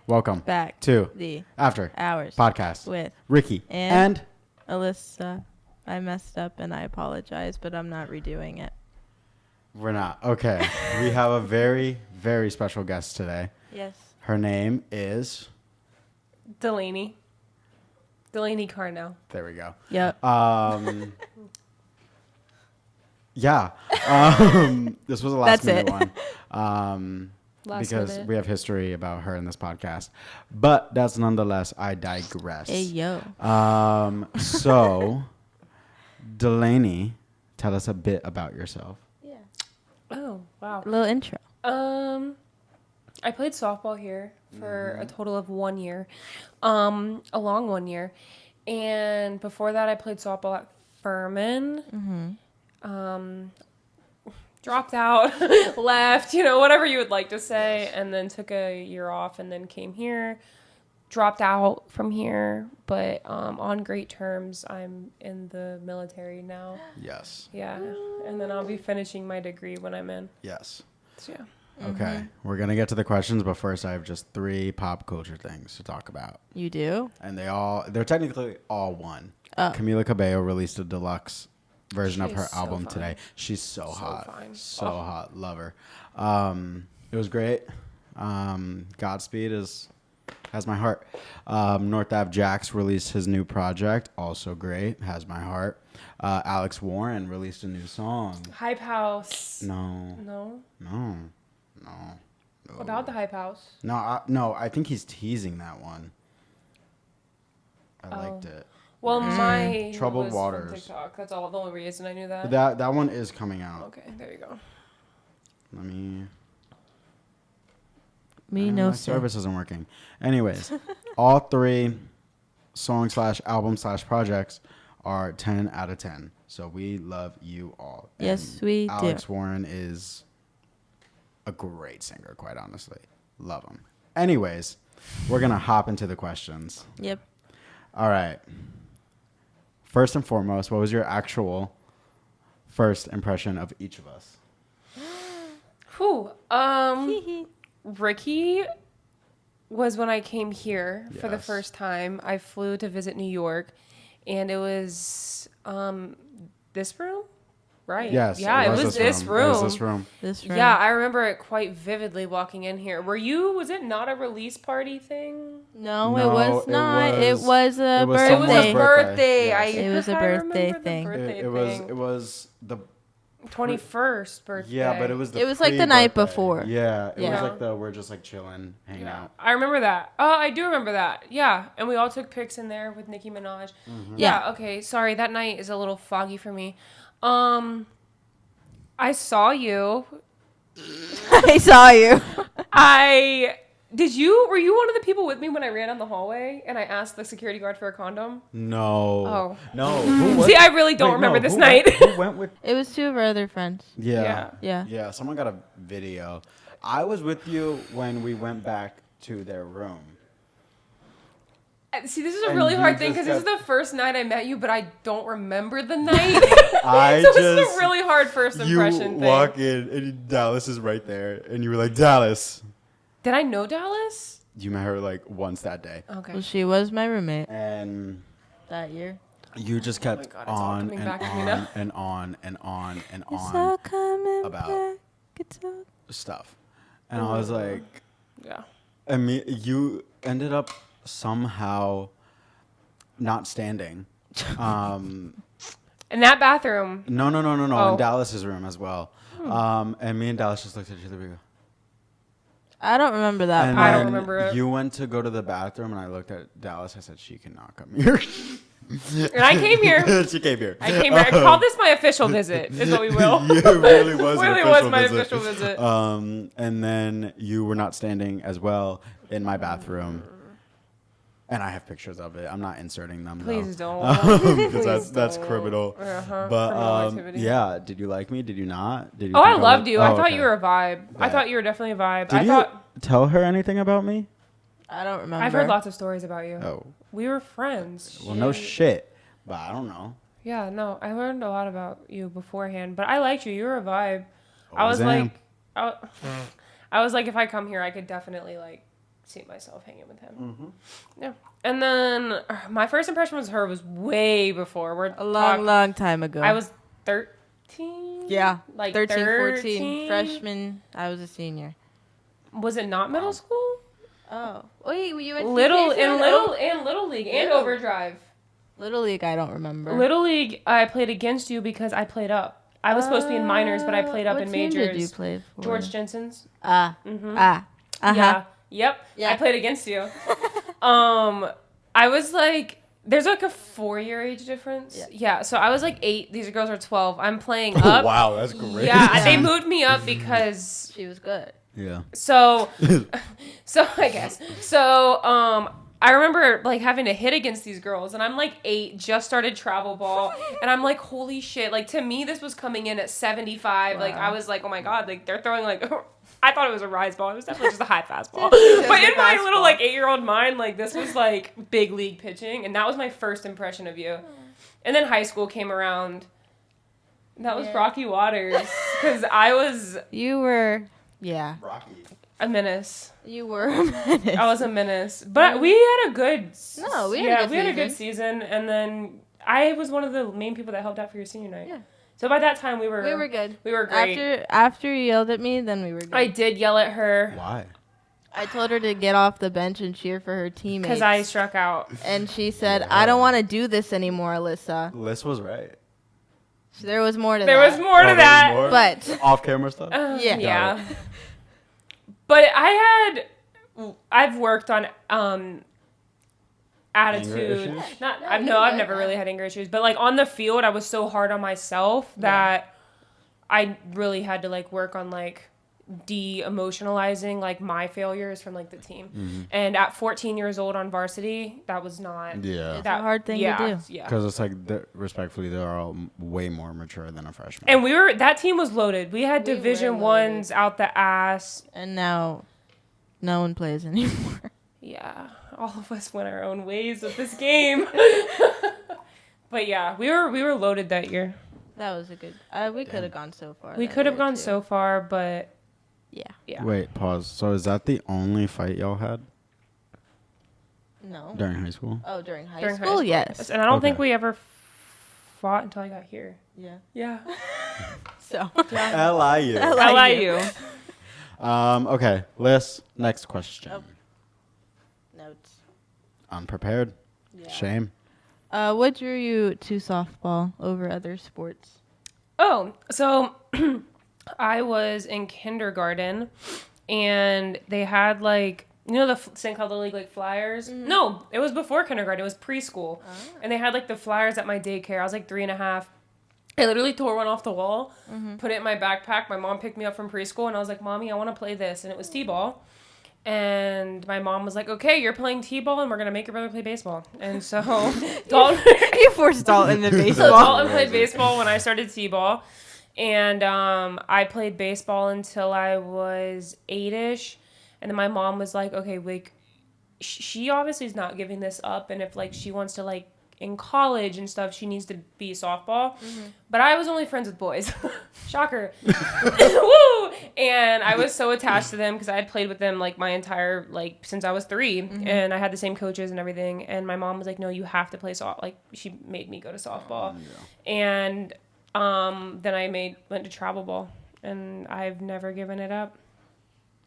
Welcome back to the After Hours Podcast with Ricky and Alyssa. I messed up and I apologize, but I'm not redoing it. we're not. Okay. We have a very, very special guest today. Yes. Her name is... Delaney Carnell. There we go. Yep. Yeah. This was a last minute one. Because we have history about her in this podcast. But that's nonetheless, I digress. Hey, yo. So, Delaney, tell us a bit about yourself. Yeah. Oh, wow. A little intro. I played softball here for a total of 1 year. A long 1 year. And before that, I played softball at Furman. Dropped out, left, whatever you would like to say, yes. And then took a year off and then came here, dropped out from here, but on great terms. I'm in the military now. Yes. Yeah, and then I'll be finishing my degree when I'm in. Yes. So, yeah. Okay, we're going to get to the questions, but first I have just 3 pop culture things to talk about. You do? And they're technically all one. Oh. Camila Cabello released a deluxe version of her She's so album fine. today. She's so hot. Fine. So hot. Love her. It was great. Godspeed has my heart. North Ave Jax released his new project. Also great. Has my heart. Alex Warren released a new song. Hype House. No. About the Hype House. No, I think he's teasing that one. I liked it. Well, my Troubled was Waters. From TikTok. That's all. The only reason I knew that. That one is coming out. Okay, there you go. Let me. No my service isn't working. Anyways, all 3 song/album/projects are 10 out of 10. So we love you all. Yes, And we Alex do. Warren is a great singer, quite honestly. Love him. Anyways, we're gonna hop into the questions. Yep. All right. First and foremost, what was your actual first impression of each of us? Whew. Ricky was when I came here for the Yes. first time. I flew to visit New York, and it was this room, right? Yes. Yeah, it was this room. It was this room. This room. Yeah, I remember it quite vividly walking in here. Was it not a release party thing? No, No, it was it not. was- It was a it was birthday. It was a birthday. birthday. Yes. It was a I birthday remember the thing. birthday It was the 21st birthday. yeah, but it was the It was like the night pre-birthday. before. Yeah, it Yeah. was like we're just like chilling, hanging out. I remember that. I do remember that. Yeah, and we all took pics in there with Nicki Minaj. Yeah. Okay. Sorry, that night is a little foggy for me. I saw you. I saw you. Were you one of the people with me when I ran down the hallway and I asked the security guard for a condom? No. Oh. No. Who was, See, I really don't remember this who night. Who went with? It was 2 of our other friends. Yeah. Yeah. Yeah. Someone got a video. I was with you when we went back to their room. See, this is a And really you hard thing just because this is kept- the first night I met you, but I don't remember the night. This is a really hard first impression You thing. walk in and Dallas is right there, and you were like, Dallas. Did I know Dallas? You met her like once that day, Okay. Well, she was my roommate and that year. you just kept God, it's all on coming and back to me on now. and on and on and It's on all coming about- back. It's all... stuff, and I was like, Yeah. I mean, you ended up somehow not standing. In that bathroom. No, Oh. in Dallas's room as well. And me and Dallas just looked at each other. We go. I don't remember that And part. I don't then remember it. You went to go to the bathroom, and I looked at Dallas. I said, "She cannot come here." And I came here. She came here. I came here. I call this my official visit, is what we will. Yeah, it really was. Really an was official my visit. official visit. And then you were not standing as well in my bathroom. And I have pictures of it. I'm not inserting them. Please though. don't. Because that's don't. criminal. Uh-huh, But criminal activity. yeah, did you like me? Did you not? Did you Oh, I think loved was- you. Oh, I thought okay. you were a vibe. I Yeah. thought you were definitely a vibe. Did I you thought tell her anything about me? I don't remember. I've heard lots of stories about you. Oh, We were friends. well, no shit. But I don't know. Yeah, no, I learned a lot about you beforehand, but I liked you. You were a vibe. I Always was am. like, I was like, if I come here, I could definitely like see myself hanging with him. Yeah. And then my first impression was her was way before. We're A long time ago. I was 13. Yeah. Like 13, 14. 13. Freshman. I was a senior. Was it not middle school? Oh. Wait, you had Little League and Little. Overdrive. Little League, I don't remember. Little League, I played against you because I played up. I was supposed to be in minors, but I played up in majors. What team did you play for? George Jensen's. Uh-huh. Yeah. Yep. Yeah. I played against you. I was like, there's like a 4-year age difference. Yeah. So I was like 8. These girls are 12. I'm playing up. Wow, that's great. Yeah. They moved me up because She was good. Yeah. So I guess. So, I remember like having to hit against these girls, and I'm like 8, just started travel ball, and I'm like, holy shit! Like to me, this was coming in at 75. Wow. Like I was like, oh my god! Like they're throwing like, I thought it was a rise ball. It was definitely just a high fastball. But in my little like 8-year-old mind, like this was like big league pitching, and that was my first impression of you. And then high school came around. That was Rocky Waters because I was. You were. Yeah. Rocky. A menace. You were a menace. I was a menace. But we had a good... No, we had a good season. And then I was one of the main people that helped out for your senior night. Yeah. So by that time, we were good. We were great. After you yelled at me, then we were good. I did yell at her. Why? I told her to get off the bench and cheer for her teammates. Because I struck out. And she said, I don't want to do this anymore, Alyssa. Liz was right. So there was more to There that. was more to that. More? But... Off-camera stuff? Yeah. Yeah. But I've worked on attitude. issues? I've never really had anger issues, but like on the field, I was so hard on myself that I really had to like work on like de-emotionalizing like my failures from like the team. Mm-hmm. And at 14 years old on varsity, that was not Yeah. It's a hard thing to do. Yeah. Because it's like, respectfully, they're all way more mature than a freshman. And that team was loaded. We had We were Division loaded. Ones out the ass. And now no one plays anymore. Yeah, all of us went our own ways with this game. But yeah, we were loaded that year. That was a good... we could have gone so far. We that could have year, gone too. so far, but Yeah. Wait, pause. So is that the only fight y'all had No. during high school? Oh, during high During high school? school, Yes. And I don't think Okay. we ever fought until I got here. Yeah. Yeah. So... LIU. LIU. Okay, Liz, next question. Oh. Notes. Unprepared? Yeah. Shame? What drew you to softball over other sports? Oh, so I was in kindergarten, and they had like, you know, the thing called the league like flyers. Mm-hmm. No, it was before kindergarten. It was preschool, and they had like the flyers at my daycare. I was like 3.5. I literally tore one off the wall, put it in my backpack. My mom picked me up from preschool, and I was like, "Mommy, I want to play this," and it was t-ball. And my mom was like, "Okay, you're playing t-ball, and we're gonna make your brother play baseball." And so Dalton, You forced Dalton into so baseball. Dalton played baseball when I started t-ball. And I played baseball until I was 8-ish. And then my mom was like, okay, like, she obviously is not giving this up. And if, like, she wants to, like, in college and stuff, she needs to be softball. Mm-hmm. But I was only friends with boys. Shocker. Woo! And I was so attached to them because I had played with them, like, my entire, like, since I was 3. Mm-hmm. And I had the same coaches and everything. And my mom was like, no, you have to play softball. Like, she made me go to softball. Yeah. And... then I went to travel ball, and I've never given it up.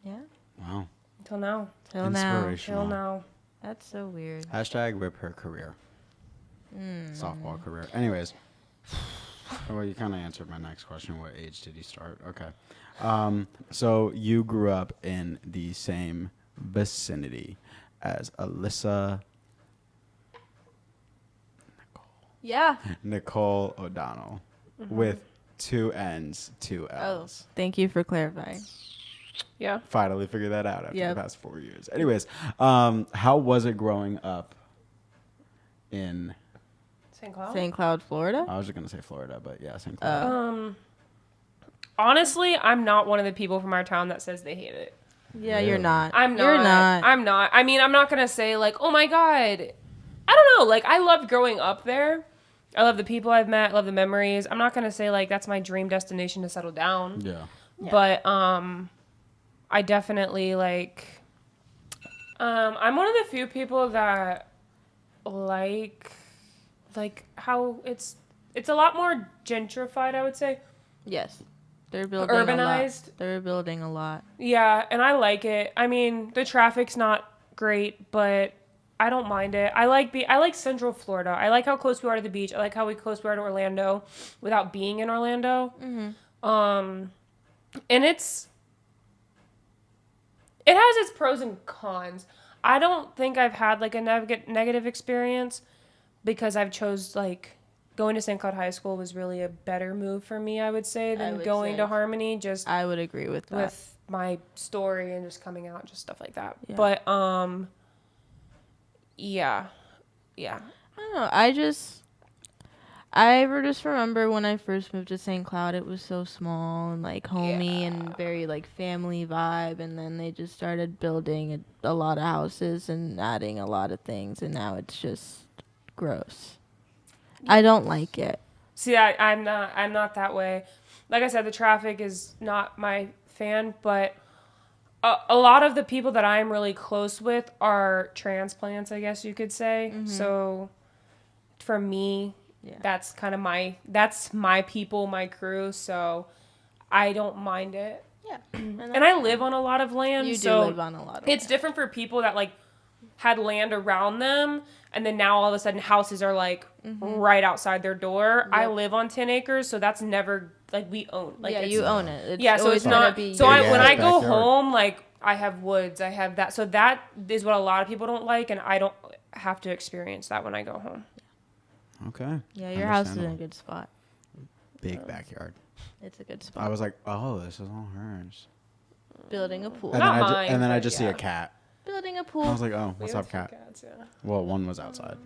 Yeah. Wow. Until now. Till now. Inspirational. Till now. That's so weird. Hashtag rip her career. Softball career. Anyways. Well, you kind of answered my next question. What age did you start? Okay. So you grew up in the same vicinity as Alyssa... Yeah. Nicole O'Donnell. With 2 N's, 2 L's. Thank you for clarifying. Yeah. Finally figured that out after Yep. the past 4 years. Anyways, how was it growing up in... St. Cloud? St. Cloud, Florida? I was just going to say Florida, but yeah, St. Cloud. Honestly, I'm not one of the people from our town that says they hate it. Yeah, you're not. I'm not. You're not. I'm not. I mean, I'm not going to say, like, oh, my God. I don't know. Like, I loved growing up there. I love the people I've met. I love the memories. I'm not going to say, like, that's my dream destination to settle down. Yeah. But I definitely, like, I'm one of the few people that like how it's a lot more gentrified, I would say. Yes. They're building Urbanized. a lot. They're building a lot. Yeah, and I like it. I mean, the traffic's not great, but I don't mind it. I like Central Florida. I like how close we are to the beach. I like how close we are to Orlando without being in Orlando. And it has its pros and cons. I don't think I've had like a negative experience because I've chose like going to St. Cloud High School was really a better move for me, I would say, than going to Harmony. Just I would agree with that. With my story and just coming out, just stuff like that. Yeah. But yeah. I don't know. I just remember when I first moved to St. Cloud, it was so small and like homey and very like family vibe, and then they just started building a lot of houses and adding a lot of things, and now it's just gross. I don't like it. See, I'm not that way. Like I said, the traffic is not my fan, but a lot of the people that I'm really close with are transplants, I guess you could say. So for me, that's kind of my people, my crew. So I don't mind it. Yeah. And I live on a lot of land. You do live on a lot of It's land. different for people that like had land around them, and then now all of a sudden houses are like right outside their door. I live on 10 acres, so that's never like we own. Like you own it. So it's not. So when I go home, like I have woods, I have that. So that is what a lot of people don't like, and I don't have to experience that when I go home. Okay. Yeah, your house is in a good spot. Big backyard. It's a good spot. I was like, oh, this is all hers. Building a pool. And then I just see a cat. Building a pool. I was like, oh, We what's have up, two cat? cats, yeah. Well, one was outside.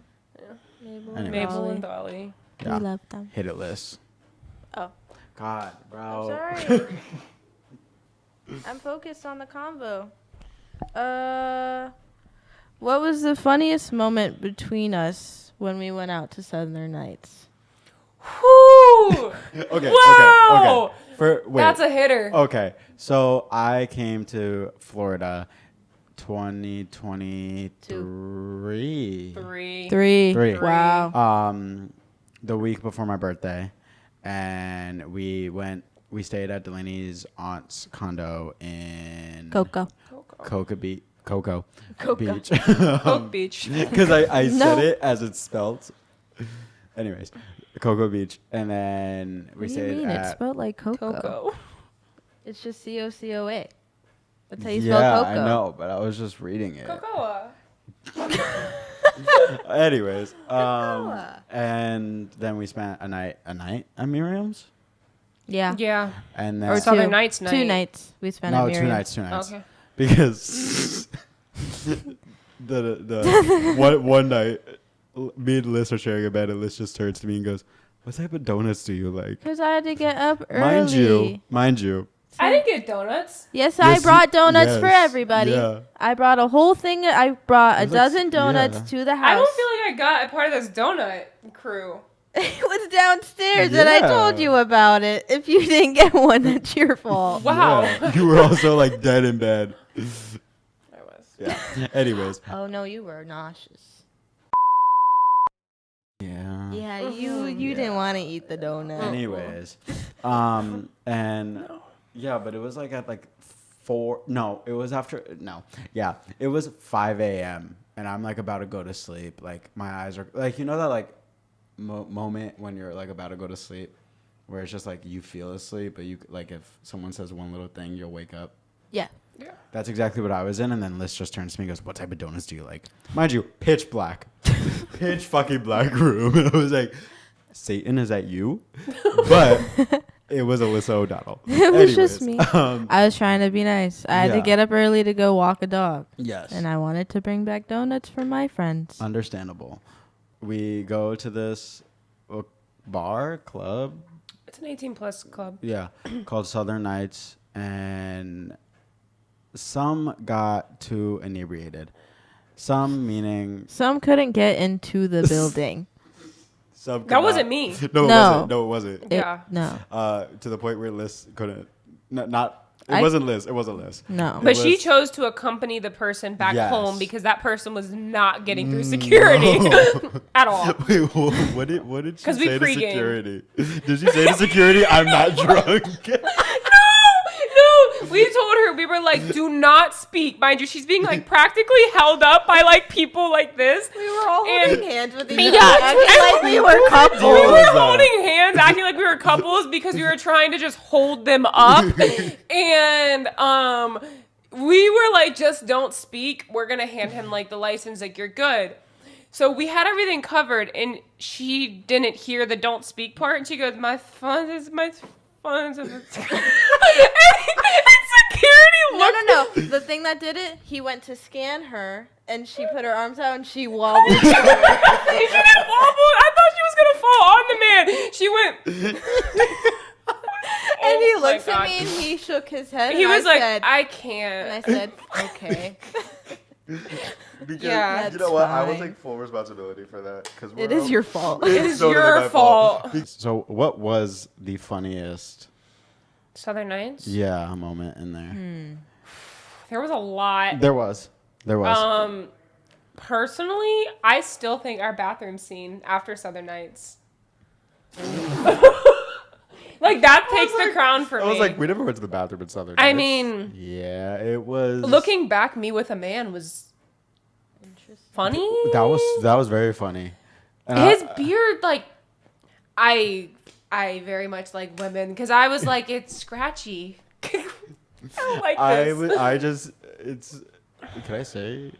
Anyway. Mabel and Dolly. Yeah. We love them. Hit it, Liz. Oh. God, bro. Sorry. I'm focused on the convo. What was the funniest moment between us when we went out to Southern Nights? Whoo! Okay. Whoa! Wait. That's a hitter. Okay, so I came to Florida 2023. Three. Wow. The week before my birthday, and we stayed at Delaney's aunt's condo in Coco. Beach. Coke Beach. Because I said it as it's spelled. Anyways, Cocoa Beach, and then we What do stayed you mean? It's at. spelled like Coco. Coco. It's just COCOA. That's how you spell Coco. I know, but I was just reading it. Cocoa. Anyways, Cocoa. and then we spent a night at Miriam's, Yeah. Yeah. and then Or Southern Nights night. 2 nights we spent at no, Miriam. 2 nights, Okay. because the one night, me and Liz are sharing a bed, and Liz just turns to me and goes, "What type of donuts do you like?" Because I had to get up early. Mind you. I didn't get donuts. Yes, I brought donuts for yes, everybody. yeah. I brought a whole thing. I brought a It was like- dozen donuts yeah. to the house. I don't feel like I got a part of this donut crew. It was downstairs, and I Yeah. told you about it. If you didn't get one, that's your fault. Wow. Yeah. You were also like dead in bed. I was. Yeah. Anyways. Oh no, you were nauseous. Yeah. Yeah, you didn't want to eat the donut. Anyways, and yeah, but it was like at like 4. No, it was after. No, yeah, it was 5 a.m. and I'm like about to go to sleep. Like my eyes are like, you know that like moment when you're like about to go to sleep, where it's just like you feel asleep, but you like if someone says one little thing, you'll wake up. Yeah. Yeah. That's exactly what I was in, and then Liz just turns to me and goes, "What type of donuts do you like?" Mind you, pitch black. Pitch fucking black room. And I was like, Satan, is that you? But it was Alyssa O'Donnell. It was just me. Um, I was trying to be nice. I had to Yeah. get up early to go walk a dog. yes. And I wanted to bring back donuts for my friends. Understandable. We go to this bar, club, It's an 18+ club. yeah, called Southern Nights, and some got too inebriated. Some meaning Some couldn't get into the building. some could That wasn't not. me. No, it No. wasn't. No, it wasn't. Yeah. No. To the point where Liz couldn't. Not It wasn't Liz. It wasn't Liz. No. But she chose to accompany the person back Yes. home because that person was not getting through security at all. Wait, what did she 'Cause we say to pregame. security? Did she say to security, I'm not drunk? No, we told her, we were like, do not speak. Mind you, she's being like practically held up by like people like this. We were all holding hands with each other. Yeah, Acting like we were couples. We were holding hands, acting like we were couples because we were trying to just hold them up. And we were like, just don't speak. We're gonna hand him like the license, like you're good. So we had everything covered, and she didn't hear the don't speak part, and she goes, my funds. And security looked. No. The thing that did it, he went to scan her, and she put her arms out, and she wobbled. She didn't wobble. I thought she was gonna fall on the man. She went. And he Oh my looks at God. me, and he shook his head. He and was I like, said, I and I can't. said, okay. Because Yeah, you know what? I will fine. take full responsibility for that. Because It is your fault. It is totally your my fault. So, what was the funniest Southern Nights? moment in there? There was a lot. There was. Personally, I still think our bathroom scene after Southern Nights. Like, that takes the crown for me. I was like, we never went to the bathroom in Southern I Nights. mean, Yeah, it was. looking back, Me with a Man was funny. That was very funny. And His beard, like, I very much like women because I was like, it's scratchy. I don't like this. It's. Can I say?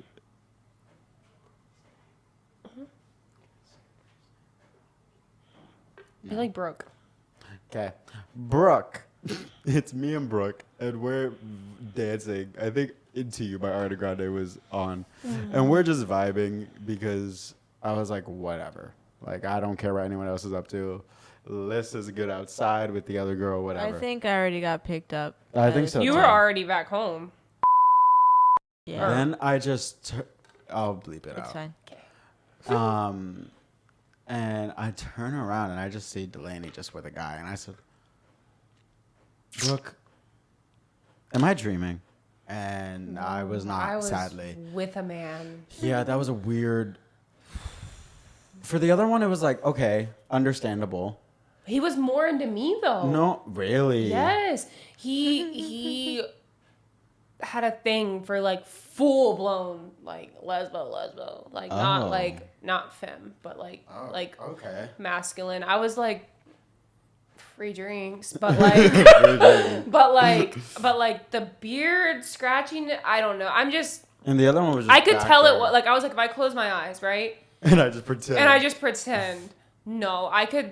I like Brooke. Okay, Brooke. It's me and Brooke, and we're dancing. I think Into You by Ariana Grande was on, and we're just vibing because I was like, whatever. Like, I don't care what anyone else is up to. Liz is good outside with the other girl, whatever. I think I already got picked up. I think so. You too. were already back home. Yeah. Then I just, I'll bleep it It's out. fine. And I turn around and I just see Delaney just with a guy, and I said, Brooke, am I dreaming? And I was not, I was sadly. with a man. Yeah, that was a weird. For the other one, it was like, okay, understandable. He was more into me though. No, really. Yes, he had a thing for like full blown like lesbo, like not femme, but like Okay. masculine. I was like free drinks, but like but like the beard scratching. I don't know. I'm just. And the other one was just I could back tell there. it. Like I was like, if I close my eyes, right. And I just pretend. And I just pretend. No, I could.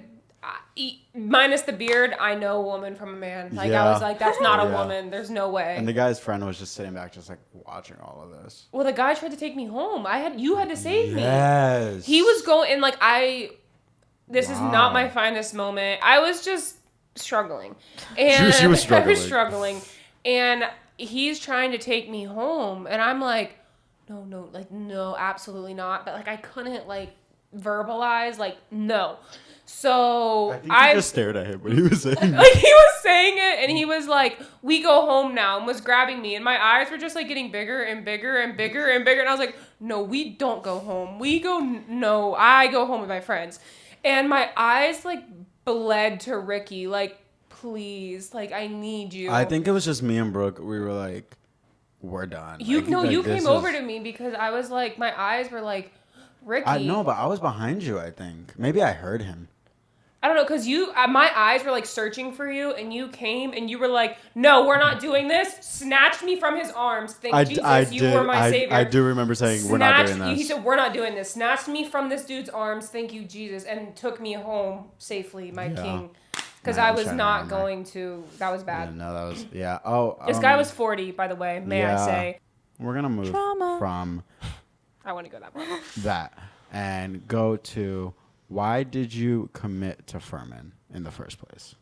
Minus the beard, I know a woman from a man. Like, I was like, that's not a Yeah. woman. There's no way. And the guy's friend was just sitting back, just like watching all of this. Well, the guy tried to take me home. You had to save me. Yes. He was going, and like, this is not Wow. my finest moment. I was just struggling. And She was struggling. I was struggling. And he's trying to take me home. And I'm like, no, absolutely not. But like, I couldn't like verbalize, like, no. So I think you just stared at him when he was saying it. like he was saying it, and he was like, we go home now, and was grabbing me, and my eyes were just like getting bigger and bigger and bigger and bigger, and I was like, no, we don't go home. I go home with my friends. And my eyes like bled to Ricky, like, please, like, I need you. I think it was just me and Brooke. We were like, we're done. You Like, came over to me because I was like, my eyes were like, Ricky. I know, but I was behind you, I think. Maybe I heard him. I don't know, because my eyes were like searching for you, and you came and you were like, no, we're not doing this. Snatched me from his arms. Thank Jesus, you were my savior. I do remember saying, we're not doing this. He said, we're not doing this. Snatched me from this dude's arms. Thank you, Jesus. And took me home safely, my king. Because I was not going to. That was bad. Yeah, no, that was, yeah. Oh, This guy was 40, by the way, may I say. We're going to move from I want to go that far. that and go to, why did you commit to Furman in the first place?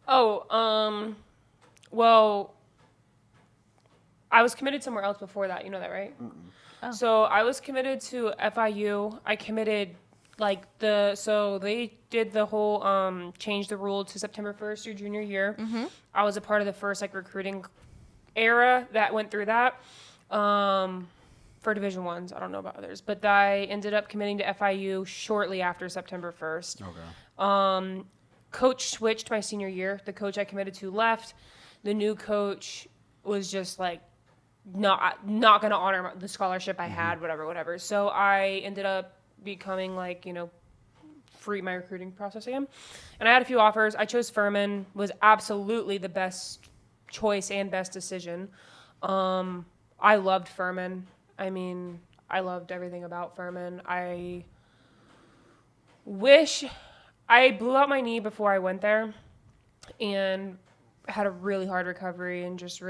Oh, well, I was committed somewhere else before that. You know that, right? Oh. So I was committed to FIU. I committed So they did the whole change the rule to September 1st your junior year. Mm-hmm. I was a part of the first like recruiting era that went through that for Division Ones. I don't know about others, but I ended up committing to FIU shortly after September 1st. Okay. Coach switched my senior year. The coach I committed to left. The new coach was just like not going to honor the scholarship I had, whatever. So I ended up becoming like, free my recruiting process again. And I had a few offers. I chose Furman, was absolutely the best choice and best decision. I loved Furman. I mean, I loved everything about Furman. I wish I blew out my knee before I went there and had a really hard recovery and just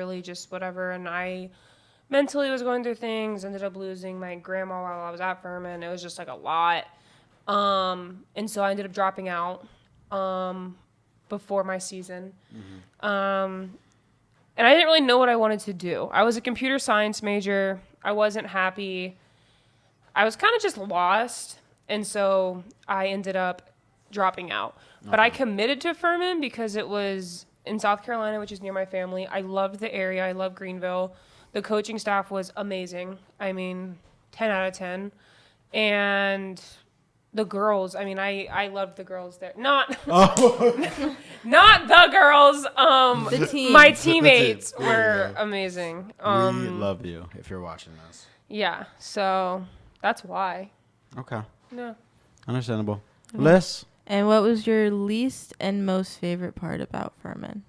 whatever. And I mentally was going through things, ended up losing my grandma while I was at Furman. It was just like a lot. And so I ended up dropping out before my season. Mm-hmm. And I didn't really know what I wanted to do. I was a computer science major. I wasn't happy. I was kind of just lost. And so I ended up dropping out. Okay. But I committed to Furman because it was in South Carolina, which is near my family. I loved the area. I loved Greenville. The coaching staff was amazing. I mean, 10 out of 10. And the girls, I mean, I loved the girls there. Not the girls. The team. My teammates were amazing. We love you if you're watching this. Yeah, so that's why. Okay. Yeah. Understandable. Liz? And what was your least and most favorite part about Furman?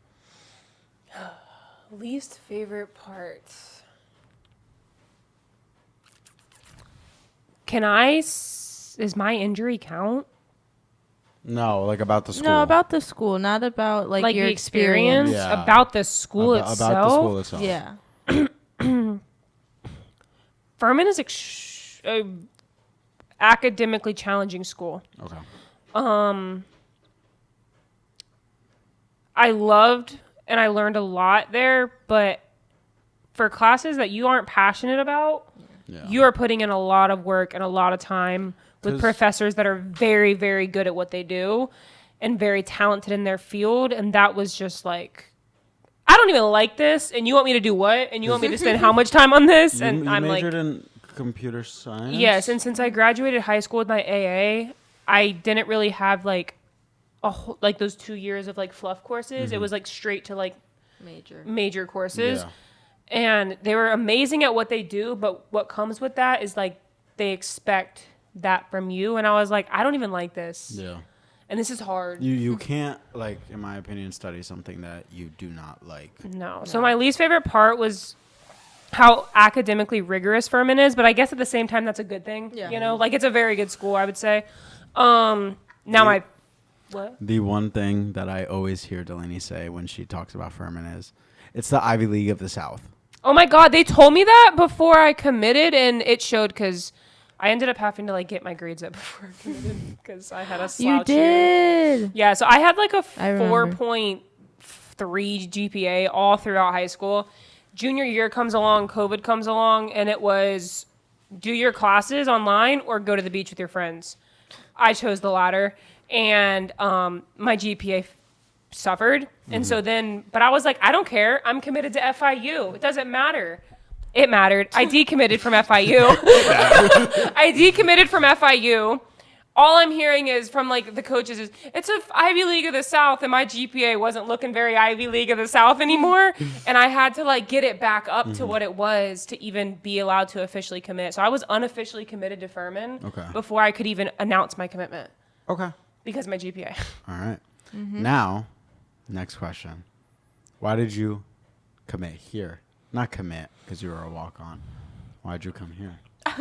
Least favorite part. Is my injury count? No, like about the school. No, about the school, not about like your the experience. Yeah. About the school itself. About the school itself. Yeah. Furman is academically challenging school. Okay. I loved and I learned a lot there, but for classes that you aren't passionate about, you are putting in a lot of work and a lot of time with professors that are very, very good at what they do and very talented in their field. And that was just like, I don't even like this. And you want me to do what? And you want me to spend how much time on this? And you I'm majored like, in computer science? yes. And since I graduated high school with my AA, I didn't really have like like those 2 years of like fluff courses. Mm-hmm. It was like straight to like major courses. Yeah. And they were amazing at what they do. But what comes with that is like they expect that from you. And I was like, I don't even like this. Yeah. And this is hard. You can't, like, in my opinion, study something that you do not like. No. So my least favorite part was how academically rigorous Furman is. But I guess at the same time, that's a good thing. Yeah. You know, like it's a very good school, I would say. What? The one thing that I always hear Delaney say when she talks about Furman is, it's the Ivy League of the South. Oh my God, they told me that before I committed, and it showed because I ended up having to like get my grades up before I committed because I had a slouch. You did. Year. Yeah, so I had like a 4.3 GPA all throughout high school. Junior year comes along, COVID comes along, and it was do your classes online or go to the beach with your friends. I chose the latter, and my GPA suffered. Mm-hmm. And so then, but I was like, I don't care. I'm committed to FIU. It doesn't matter. It mattered. I decommitted from FIU. I decommitted from FIU. All I'm hearing is from like the coaches is it's a Ivy League of the South, and my GPA wasn't looking very Ivy League of the South anymore. And I had to like get it back up to what it was to even be allowed to officially commit. So I was unofficially committed to Furman before I could even announce my commitment. Okay. Because of my GPA. All right. Mm-hmm. Now, next question. Why did you commit here? Not commit because you were a walk-on. Why'd you come here?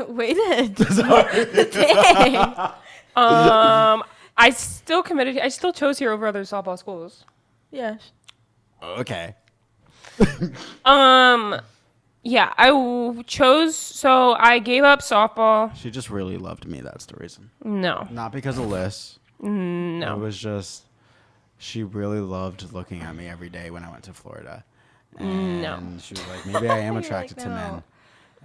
Waited. Dang. I still committed. I still chose here over other softball schools. Yes. Okay. Yeah, I chose. So I gave up softball. She just really loved me. That's the reason. No. Not because of Liz. No. It was just she really loved looking at me every day when I went to Florida. And she was like, maybe I am attracted to men.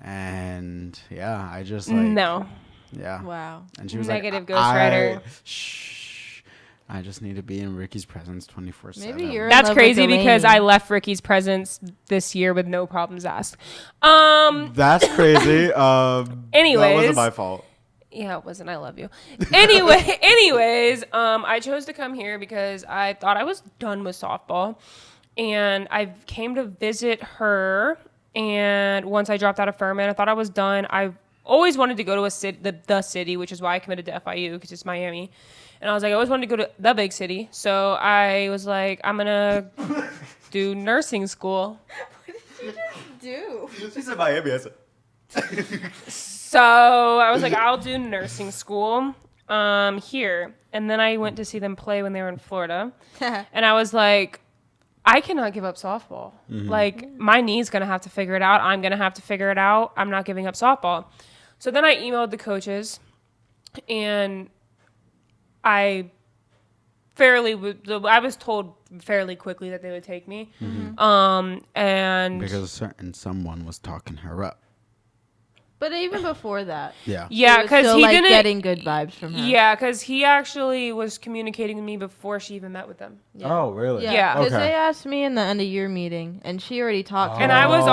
And yeah, I just like... No. Yeah. Wow. And she was Negative like, ghostwriter. Shh. I just need to be in Ricky's presence 24/7. Maybe you're. That's in love crazy with because Delaney. I left Ricky's presence this year with no problems asked. That's crazy. That Anyways. wasn't my fault. Yeah, it wasn't. I love you. Anyways, I chose to come here because I thought I was done with softball, and I came to visit her. And once I dropped out of Furman, I thought I was done. I always wanted to go to the city, which is why I committed to FIU because it's Miami. And I was like, I always wanted to go to the big city, so I was like, I'm gonna do nursing school. What did you just do? She said Miami. I said. So I was like, I'll do nursing school here. And then I went to see them play when they were in Florida. And I was like, I cannot give up softball. Like, my knee's going to have to figure it out. I'm going to have to figure it out. I'm not giving up softball. So then I emailed the coaches, and I was told fairly quickly that they would take me. And Because a certain someone was talking her up. But even before that, Yeah. yeah, because he like didn't getting good vibes from her. Yeah, because he actually was communicating with me before she even met with them. Yeah. Oh, really? Yeah. Because Okay. they asked me in the end of year meeting, and she already talked. to And her. I was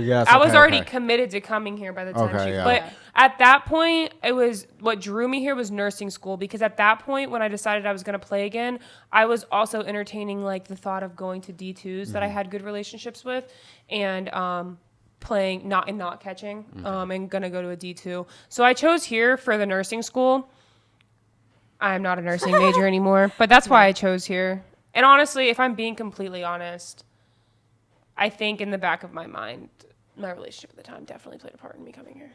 yes, already okay. committed to coming here by the time Okay, she. yeah. But at that point, it was what drew me here was nursing school, because at that point, when I decided I was going to play again, I was also entertaining like the thought of going to D2s that I had good relationships with, and playing not catching, and gonna go to a D2. So I chose here for the nursing school. I'm not a nursing major anymore, but that's why I chose here. And honestly, if I'm being completely honest, I think in the back of my mind, my relationship at the time definitely played a part in me coming here.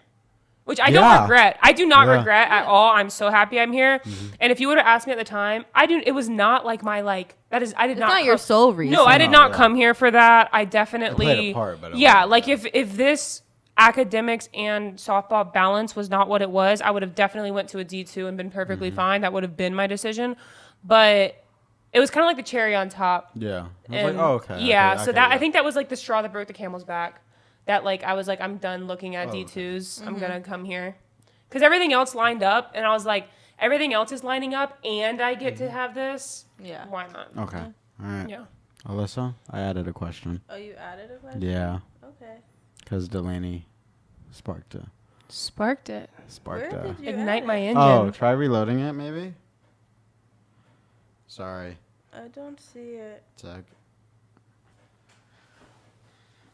Which I don't regret. I do not regret at all. I'm so happy I'm here. And if you would have asked me at the time, it was not like my I did It's not. not your sole reason. No, I did No, not yeah. come here for that. I definitely It played a part, but it yeah, wasn't, like yeah. if this academics and softball balance was not what it was, I would have definitely went to a D2 and been perfectly fine. That would have been my decision. But it was kind of like the cherry on top. Yeah. I was And like, oh, okay. yeah, okay, so okay, that yeah. I think that was like the straw that broke the camel's back. That like I was like, I'm done looking at D2s. I'm gonna come here. Because everything else lined up, and I was like, everything else is lining up, and I get to have this. Yeah. Why not? Okay. All right. Yeah. Alyssa, I added a question. Oh, you added a question? Yeah. Okay. Because Delaney sparked it. Sparked it. Sparked Where it. did you Ignite add my it? engine. Oh, try reloading it, maybe? Sorry. I don't see it. Sec.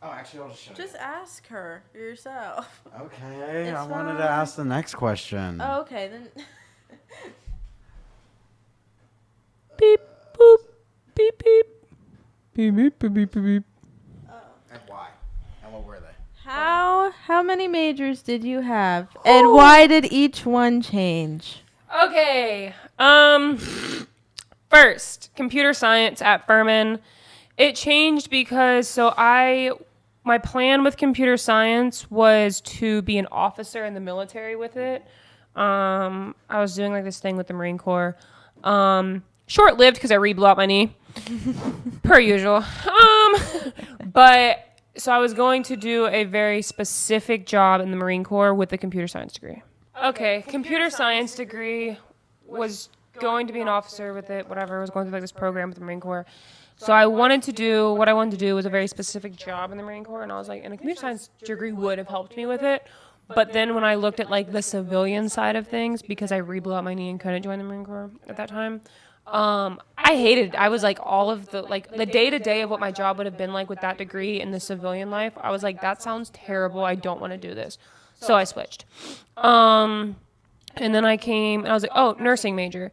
Oh, actually, I'll just show Just ask her yourself. you. Okay, It's I wanted to fine. ask the next question. Oh, okay, then. Beep, boop, beep, beep. Beep, beep, beep, beep, beep. And why? And what were they? How many majors did you have, and why did each one change? Okay. First, computer science at Furman. It changed because my plan with computer science was to be an officer in the military with it. I was doing like this thing with the Marine Corps. Short-lived because I re-blew out my knee, per usual. But so I was going to do a very specific job in the Marine Corps with a computer science degree. Okay, computer science degree was going to be an officer with it, whatever. I was going through like this program with the Marine Corps. So what I wanted to do was a very specific job in the Marine Corps, and I was like, and a computer science degree would have helped me with it. But then when I looked at like the civilian side of things, because I re-blew out my knee and couldn't join the Marine Corps at that time, I hated it. I was like all of the day-to-day of what my job would have been like with that degree in the civilian life. I was like, that sounds terrible. I don't want to do this. So I switched. And then I came and I was like, oh, nursing major.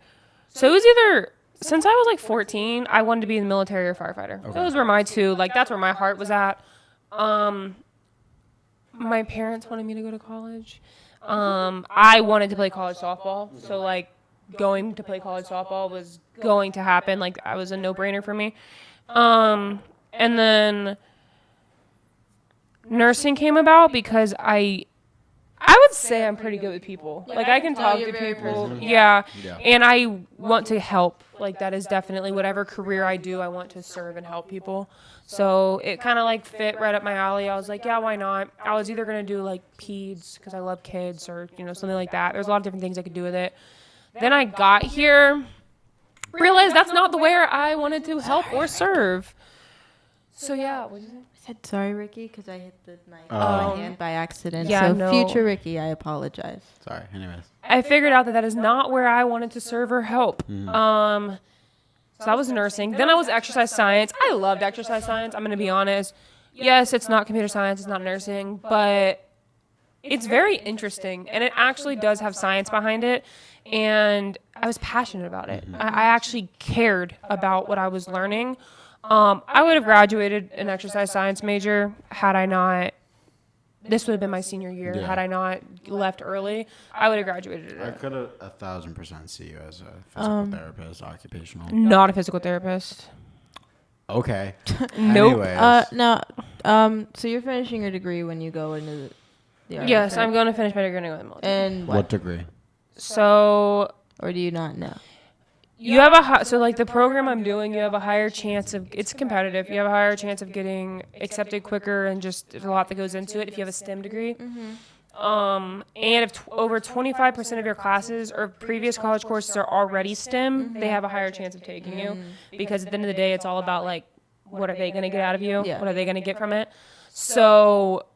So it was either, since I was like 14, I wanted to be in the military or firefighter. Okay. Those were my two. Like, that's where my heart was at. My parents wanted me to go to college. I wanted to play college softball. So, like, going to play college softball was going to happen. Like, I was a no-brainer for me. And then nursing came about because I I would say I'm pretty good with people. Like, I can talk to people. Yeah. And I want to help. Like, that is definitely whatever career I do, I want to serve and help people. So it kind of like fit right up my alley. I was like, yeah, why not? I was either going to do like peds because I love kids or, you know, something like that. There's a lot of different things I could do with it. Then I got here, realized that's not the way I wanted to help or serve. So yeah, what did you say? I said sorry, Ricky, because I hit the mic with my hand by accident. Yeah, so no. future Ricky, I apologize. Sorry. Anyways. I figured out that that is not where I wanted to serve or help. So I was nursing. Then I was exercise science. I loved exercise science. I'm going to be honest. Yes, it's not computer science. It's not nursing, but it's very interesting, and it actually does have science behind it. And I was passionate about it. I actually cared about what I was learning. I would have graduated an exercise science major had I not. This would have been my senior year. Yeah. Had I not left early, I would have graduated I it. could have 1,000% see you as a physical therapist, occupational. Not a physical therapist. Okay. Nope. Anyways. No. So you're finishing your degree when you go into the army, Yes, right? I'm going to finish my degree and go to the military. And What degree? So or do you not know? you have so like the program I'm doing, you have a higher chance of, it's competitive. You have a higher chance of getting accepted quicker, and just there's a lot that goes into it if you have a STEM degree. And if over 25% of your classes or previous college courses are already STEM, they have a higher chance of taking you, because at the end of the day, it's all about like, what are they going to get out of you? Yeah. What are they going to get from it? So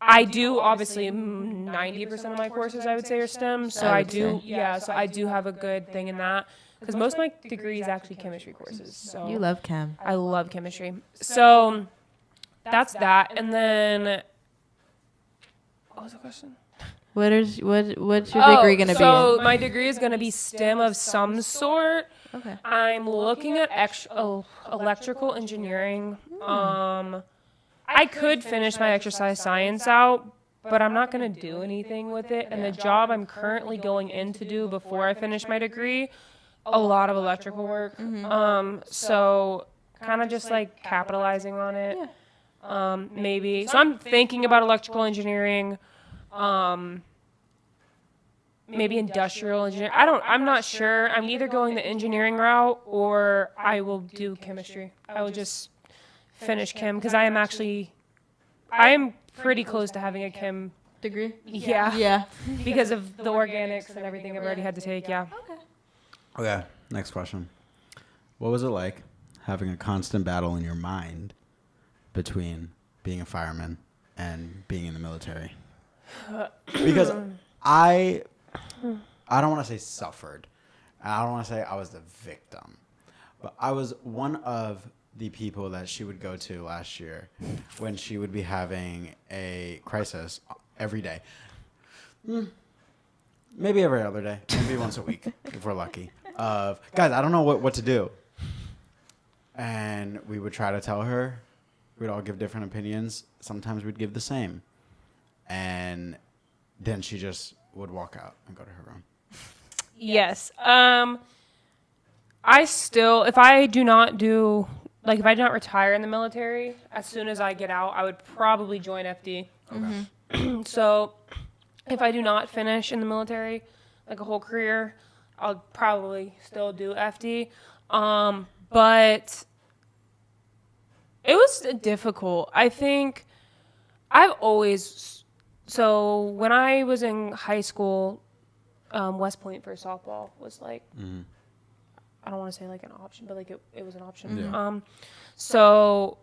I do, obviously 90% of my courses I would say are STEM. So I do, so I do have a good thing in that, because most of my degree is actually chemistry courses. So You love chem. I love chemistry. So that's that. And then what was the question? What's your degree gonna be So in? my degree is going to be STEM of some sort. Okay. I'm looking at electrical engineering. I could finish my exercise science out, but I'm not going to do anything with it. And the job I'm currently going in to do before I finish my degree, a lot of electrical work. So kind of just like capitalizing on it. Maybe. So I'm thinking about electrical engineering. Maybe industrial engineering. I'm not sure. I'm either going the engineering route or I will do chemistry. I will just finish chem, because I am pretty close to having a chem Degree? Yeah. Yeah. because of the organics and everything I've already had to take. Yeah. Okay. Next question. What was it like having a constant battle in your mind between being a fireman and being in the military? Because I don't want to say suffered. I don't want to say I was the victim. But I was one of the people that she would go to last year when she would be having a crisis every day. Maybe every other day. Maybe once a week, if we're lucky. Guys, I don't know what to do. And we would try to tell her. We'd all give different opinions. Sometimes we'd give the same. And then she just would walk out and go to her room. Yes. I still, if I do not retire in the military, as soon as I get out, I would probably join FD. Okay. So if I do not finish in the military, like a whole career, I'll probably still do FD. But it was difficult. I think so when I was in high school, West Point for softball was like, I don't want to say like an option, but like it was an option. Yeah. So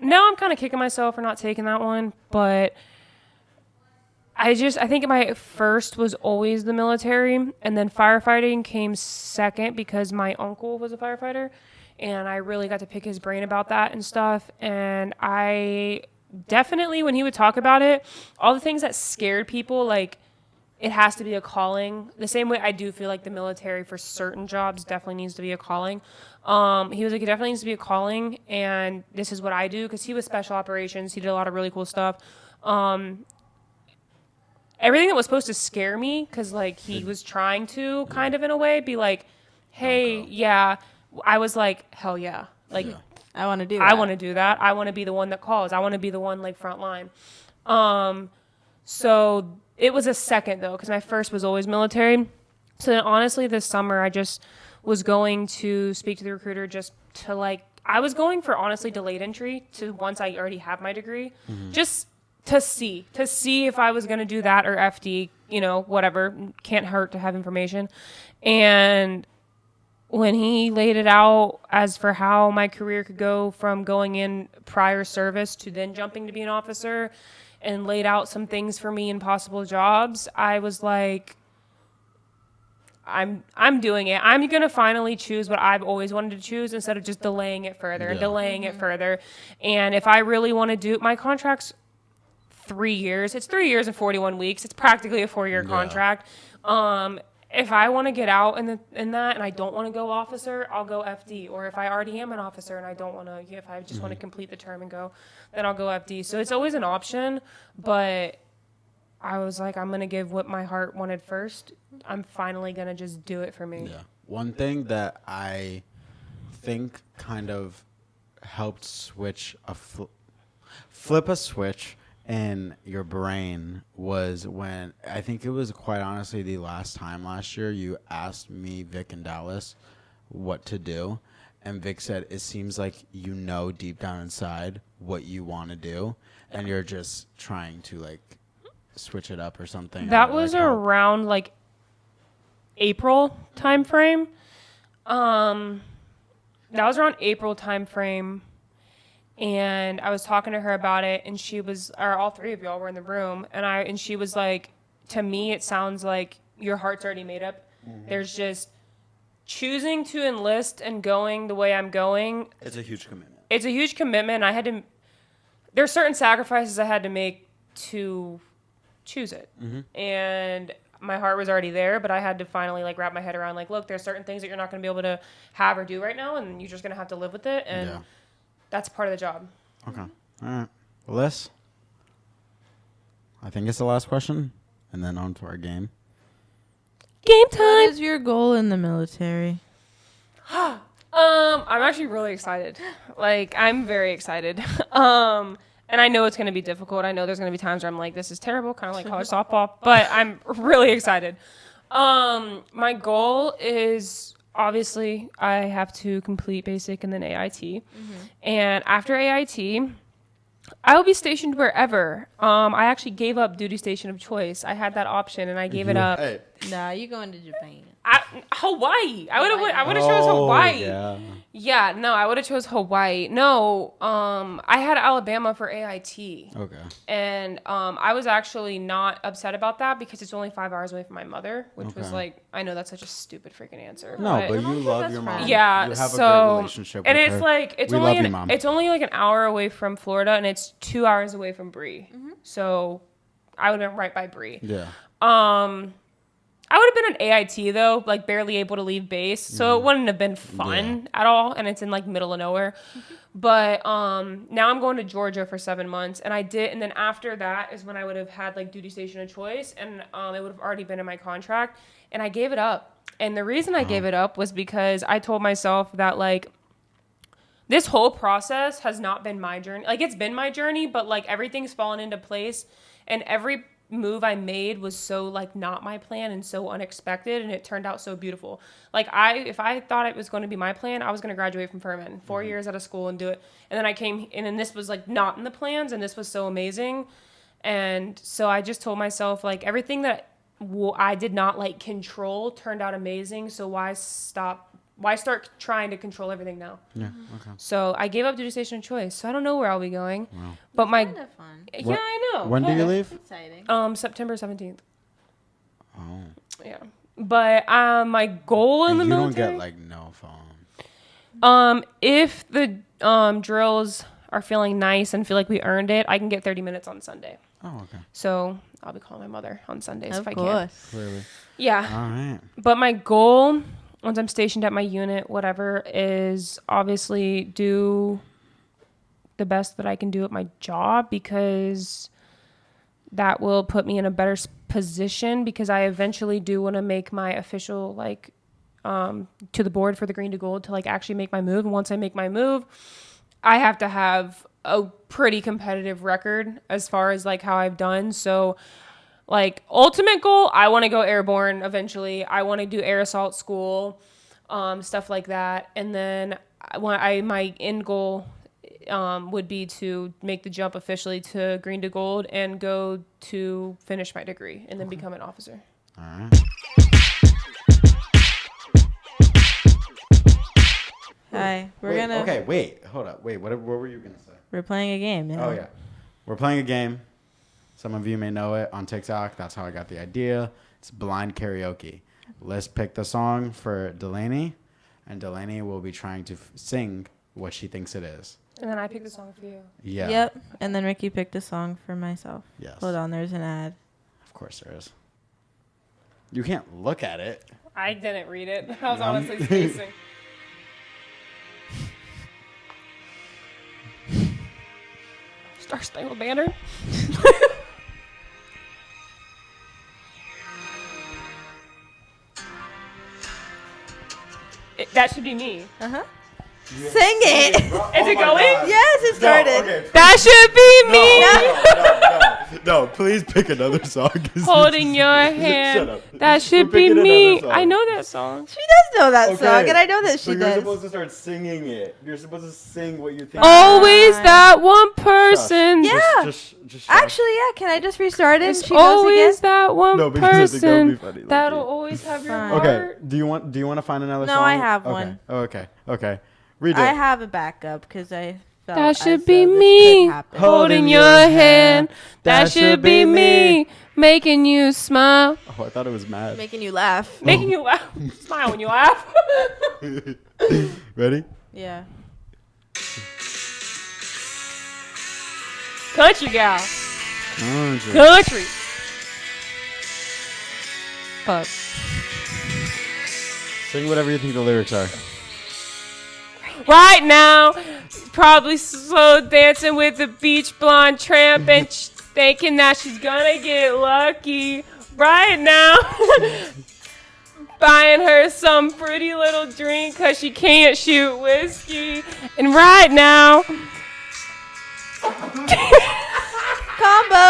now I'm kind of kicking myself for not taking that one, but I think my first was always the military, and then firefighting came second because my uncle was a firefighter, and I really got to pick his brain about that and stuff. And I definitely, when he would talk about it, all the things that scared people, like it has to be a calling. The same way I do feel like the military for certain jobs definitely needs to be a calling. He was like, it definitely needs to be a calling, and this is what I do, because he was special operations. He did a lot of really cool stuff. Everything that was supposed to scare me, because like he was trying to kind of in a way be like, hey, yeah, I was like, hell yeah. Like, I want to do that. I want to do that. I want to be the one that calls. I want to be the one like front line. So it was a second though, because my first was always military. So then honestly, this summer I just was going to speak to the recruiter just to like, I was going for honestly delayed entry to once I already have my degree, just to see if I was going to do that or FD, you know, whatever, can't hurt to have information. And when he laid it out as for how my career could go from going in prior service to then jumping to be an officer and laid out some things for me in possible jobs, I was like, I'm doing it. I'm going to finally choose what I've always wanted to choose instead of just delaying it further and delaying it further. And if I really want to do my contract's 3 years, it's 3 years and 41 weeks. It's practically a 4-year contract. If I want to get out in that and I don't want to go officer, I'll go FD. Or if I already am an officer and I don't want to, if I just want to complete the term and go, then I'll go FD. So it's always an option, but I was like, I'm going to give what my heart wanted first. I'm finally going to just do it for me. Yeah. One thing that I think kind of helped switch flip a switch in your brain was when, I think it was quite honestly the last time last year, you asked me, Vic, and Dallas what to do. And Vic said, it seems like you know deep down inside what you want to do. And you're just trying to like switch it up or something. That was around like April time frame. That was around April time frame. And I was talking to her about it, and she was, or all three of y'all were in the room, and she was like, to me, it sounds like your heart's already made up. There's just choosing to enlist and going the way I'm going. It's a huge commitment. It's a huge commitment. There's certain sacrifices I had to make to choose it. And my heart was already there, but I had to finally like wrap my head around like, look, there's certain things that you're not going to be able to have or do right now, and you're just going to have to live with it. And that's part of the job. Okay. All right. Well, Liz, I think it's the last question, and then on to our game. Game time. What is your goal in the military? I'm actually really excited. Like, I'm very excited. And I know it's going to be difficult. I know there's going to be times where I'm like, this is terrible, kind of like college softball, but I'm really excited. My goal is, obviously, I have to complete basic and then AIT. And after AIT, I will be stationed wherever. I actually gave up duty station of choice. I had that option, and I gave it up. Hey. Nah, you going to Japan. Hawaii. I would have chose Hawaii. Yeah, no, I would have chose Hawaii. No, I had Alabama for AIT. Okay. And I was actually not upset about that because it's only 5 hours away from my mother, which was like, I know that's such a stupid freaking answer. No, but you love your mom. Yeah, you have a so great relationship with and it's her. like We love your mom. it's only like an hour away from Florida, and it's 2 hours away from Bree. So I would have been right by Bree. Yeah. I would have been an AIT though, like barely able to leave base, so it wouldn't have been fun at all. And it's in like middle of nowhere. But now I'm going to Georgia for 7 months, and and then after that is when I would have had like duty station of choice, and it would have already been in my contract, and I gave it up. And the reason I gave it up was because I told myself that like this whole process has not been my journey. Like, it's been my journey, but like everything's fallen into place, and every move I made was so like not my plan and so unexpected, and it turned out so beautiful. Like, if I thought it was going to be my plan, I was going to graduate from Furman, 4 years out of school, and do it. And then I came in, and this was like not in the plans, and this was so amazing. And so I just told myself, like, everything that I did not like control turned out amazing. So why start trying to control everything now? Yeah. Okay. So I gave up duty station of choice. So I don't know where I'll be going. Wow. But my Kind of fun. yeah, I know. When do you leave? Exciting. September 17th. Oh. Yeah. But my goal in the military. You don't get like no phone. If the drills are feeling nice and feel like we earned it, I can get 30 minutes on Sunday. Oh, okay. So I'll be calling my mother on Sundays if I can. Of course. Clearly. Yeah. All right. But my goal, once I'm stationed at my unit, whatever, is obviously do the best that I can do at my job, because that will put me in a better position, because I eventually do want to make my official, like, to the board for the green to gold to, like, actually make my move. And once I make my move, I have to have a pretty competitive record as far as, like, how I've done. So Like, ultimate goal, I want to go airborne eventually. I want to do air assault school, stuff like that. And then my end goal would be to make the jump officially to green to gold and go to finish my degree and then become an officer. All right. Hi. Okay, wait. Hold up. Wait, what were you going to say? We're playing a game now. Oh, yeah. We're playing a game. Some of you may know it on TikTok. That's how I got the idea. It's blind karaoke. Let's pick the song for Delaney, and Delaney will be trying to sing what she thinks it is. And then I pick the song for you. Yeah. Yep. And then Ricky picked a song for myself. Yes. Hold on, there's an ad. Of course there is. You can't look at it. I didn't read it. I was honestly spacing. Star Spangled Banner. That should be me. Uh-huh. Sing it. Is it going? Yes, it started. No, okay. That should be me. No, please pick another song. Holding your hand. Shut up. That should We're be picking me. another song. I know that song. She does know that Okay. song, and I know that she So you're does. supposed to start singing it. You're supposed to sing what you think. Always that one person. Yeah. Just Actually, yeah. Can I just restart it? It's And she goes always again? that one No, because I think that would be person funny, that'll low-key. always have your Fine. heart. Okay. Do you want to find another No, song? I have Okay. one. Oh, okay. Read it. I have a backup because I felt That as should though be this me. could happen. Holding your hand. That should be me. Making you smile. Oh, I thought it was mad. Making you laugh. Making you laugh. Smile when you laugh. Ready? Yeah. Country gal. Country. Country. Fuck. Sing whatever you think the lyrics are. Right now, probably slow dancing with the beach blonde tramp and thinking that she's gonna get lucky. Right now, buying her some pretty little drink cause she can't shoot whiskey. And right now, Combo.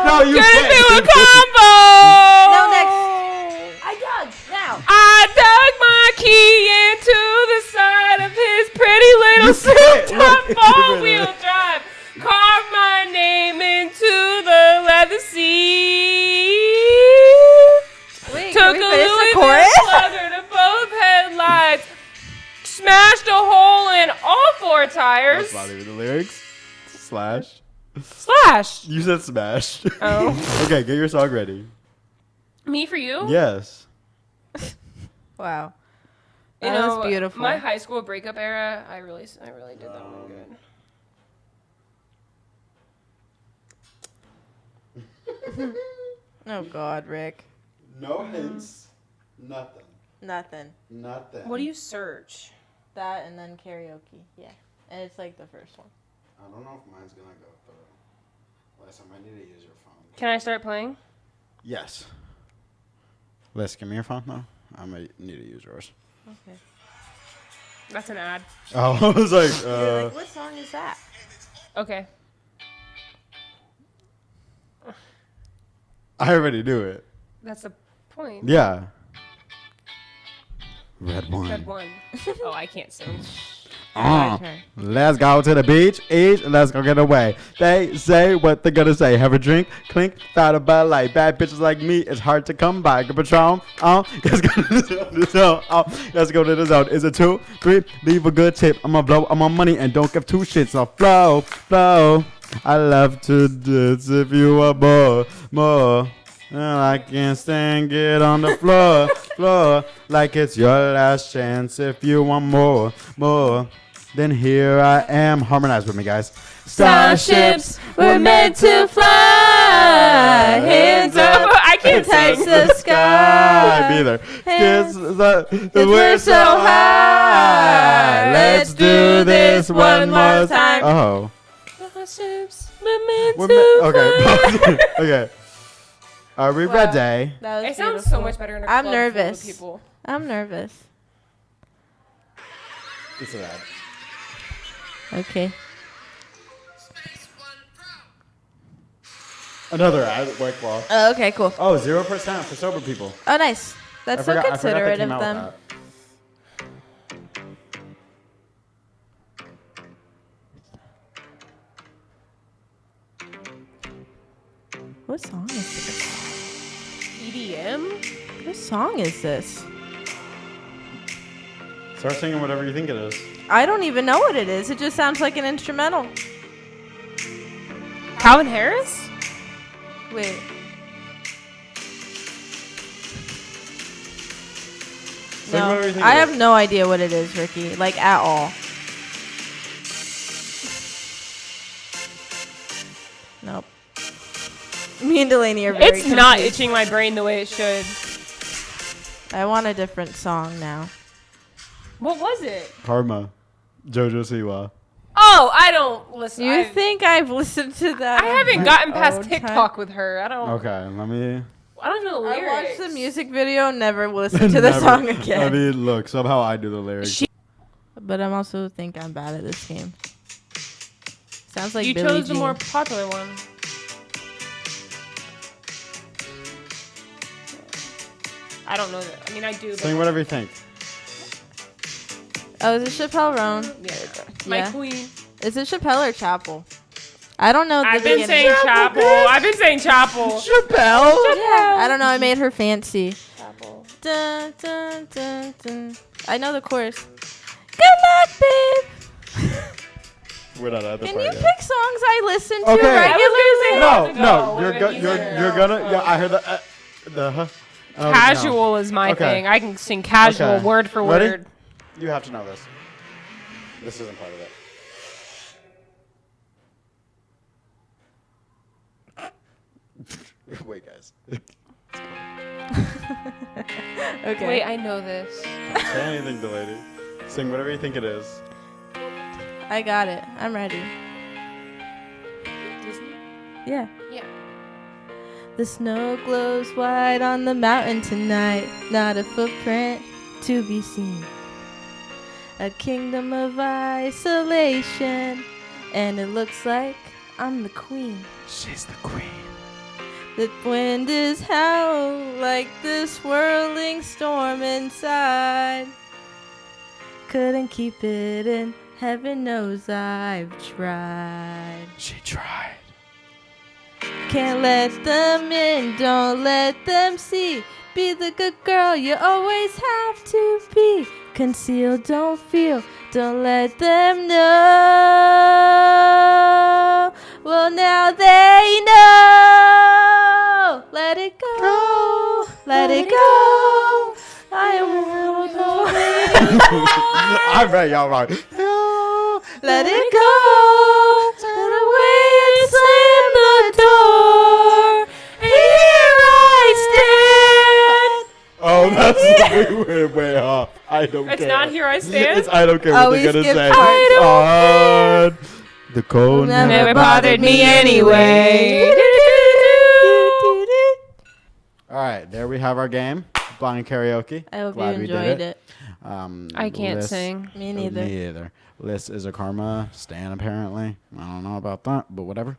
No, you gonna can't. do a combo. No, next. I dug. Now. I dug my key into the side of his pretty little You can't. souped-up Look, four-wheel give it drive. Carved my name into the leather seat. Wait, Took can we a finish Louis the chorus? plugger to both headlights. Smashed a hole in all four tires. That's not even the lyrics. Slash. Slash. You said smash. Oh. Okay, get your song ready. Me for you? Yes. Wow. You That know, was beautiful. my high school breakup era, I really did that one good. Oh God, Rick. No hints. Nothing. Nothing. What do you search? That and then karaoke. Yeah. And it's like the first one. I don't know if mine's gonna go through. Last, I might need to use your phone. Can I start playing? Yes. Liz, give me your phone though. I might need to use yours. Okay. That's an ad. Oh, I was like, You're like, what song is that? Okay. I already knew it. That's the point. Yeah. Red one. Red one. Oh, I can't sing. My turn. Let's go to the beach, eat, and let's go get away. They say what they're gonna say. Have a drink, clink, thought of Bud Light. Bad bitches like me, it's hard to come by. Good Patron, let's go to the zone. Let's go to the zone. Is it 2, 3? Leave a good tip. I'ma blow all my money and don't give 2 shits. So flow. I love to dance if you want more. I can't stand, get on the floor, like it's your last chance. If you want more, then here I am. Harmonize with me, guys. Starships were meant to fly. Hands up. I can't Touch sing. the sky. Me either. Hands- We're so high. Let's do this one more time. Oh. Starships were meant We're to okay. fly. Okay. Are we Wow. ready? That was It sounds beautiful. so much better in a I'm club full of nervous. people. I'm nervous. It's an ad. Okay. Another ad, White Claw. Oh, okay, cool. Oh, 0% for sober people. Oh, nice. That's so I forgot they considerate came of out with them. that. What song is this? EDM? What song is this? Start singing whatever you think it is. I don't even know what it is. It just sounds like an instrumental. Calvin Harris? Wait. Sing whatever you think I it have is. no idea what it is, Ricky. Like, at all. Nope. Me and Delaney are very It's not confused. itching my brain the way it should. I want a different song now. What was it? Karma. Jojo Siwa. Oh, I don't listen. You think I've listened to that? I haven't gotten past own TikTok with her. I don't. Okay, let me... I don't know the I lyrics. watched the music video, never listened to the song again. I mean, look, somehow I do the lyrics. But I'm also think I'm bad at this game. Sounds like You Billie chose the Jean. more popular one. I don't know that. I mean, I do. Sing whatever you think. Oh, is it Chappelle Roan? Yeah. My Yeah. queen. Is it Chappelle or Chapel? I don't know. I've been saying Chapel. I've been saying Chapel. Chappelle? Yeah, I don't know. I made her fancy. Chapel. Dun, dun, dun, dun. I know the chorus. Good luck, babe. We're not at the Can part you yet. pick songs I listen to Okay. regularly? No, you're gonna. Yeah, I heard the. Oh, Casual is my Okay. thing. I can sing casual Okay. word for Ready? word. No. You have to know this. This isn't part of it. Wait, guys. Okay. Wait, I know this. Say anything, Delaney. Sing whatever you think it is. I got it. I'm ready. Disney? Yeah. Yeah. The snow glows white on the mountain tonight. Not a footprint to be seen. A kingdom of isolation. And it looks like I'm the queen. She's the queen. The wind is howling like this whirling storm inside. Couldn't keep it in. Heaven knows I've tried. She tried. Can't let them in, don't let them see. Be the good girl you always have to be. Conceal, don't feel, don't let them know. Well, now they know. Let it go, let it go. I am I'm ready, y'all right. Let it go. Turn away and slam the door. And here I stand. Oh, that's we went way off. I don't care. It's not Here I Stand? It's I don't care Oh, what we they're gonna skipped say. part. The cold Never bothered me anyway. All right, there we have our game. Blind karaoke. I hope Glad you we did enjoyed it. I can't Liz- sing. Me neither. Me either. Liz is a karma stan apparently. I don't know about that, but whatever.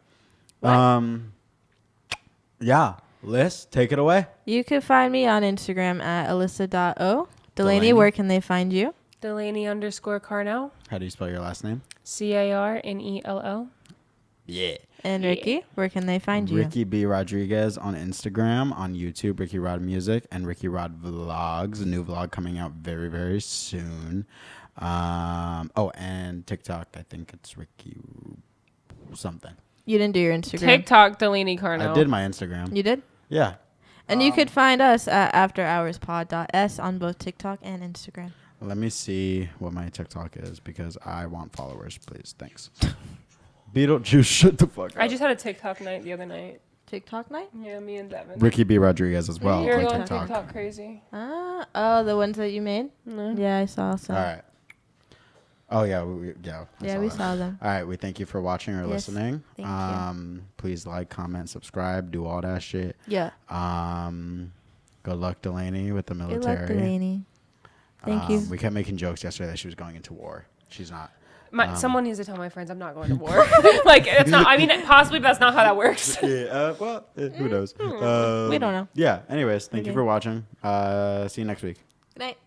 What? Yeah, Liz, take it away. You can find me on Instagram at alyssa.o. Delaney, Delaney. where can they find you? Delaney_Carnell. How do you spell your last name? CARNELL. Yeah. And Yeah. Ricky, where can they find you? Ricky B. Rodriguez on Instagram, on YouTube, Ricky Rod Music, and Ricky Rod Vlogs. A new vlog coming out very, very soon. And TikTok. I think it's Ricky something. You didn't do your Instagram. TikTok Delaney Carnell. I did my Instagram. You did? Yeah. And you could find us at afterhourspod.s on both TikTok and Instagram. Let me see what my TikTok is because I want followers, please. Thanks. Beetlejuice, shut the fuck up. I just had a TikTok night the other night. TikTok night? Yeah, me and Devin. Ricky B. Rodriguez as well You're on going TikTok. TikTok crazy. Oh, the ones that you made? No. Yeah, I saw some. All right. Oh, yeah. I We that. saw them. All right. We thank you for watching or Yes, listening. thank you. Please like, comment, subscribe, do all that shit. Yeah. Good luck, Delaney, with the military. Good luck, Delaney. Thank you. We kept making jokes yesterday that she was going into war. She's not. Someone needs to tell my friends I'm not going to war. Like, it's not. I mean, possibly, but that's not how that works. Yeah, well, who knows? We don't know. Yeah. Anyways, thank you for watching. See you next week. Good night.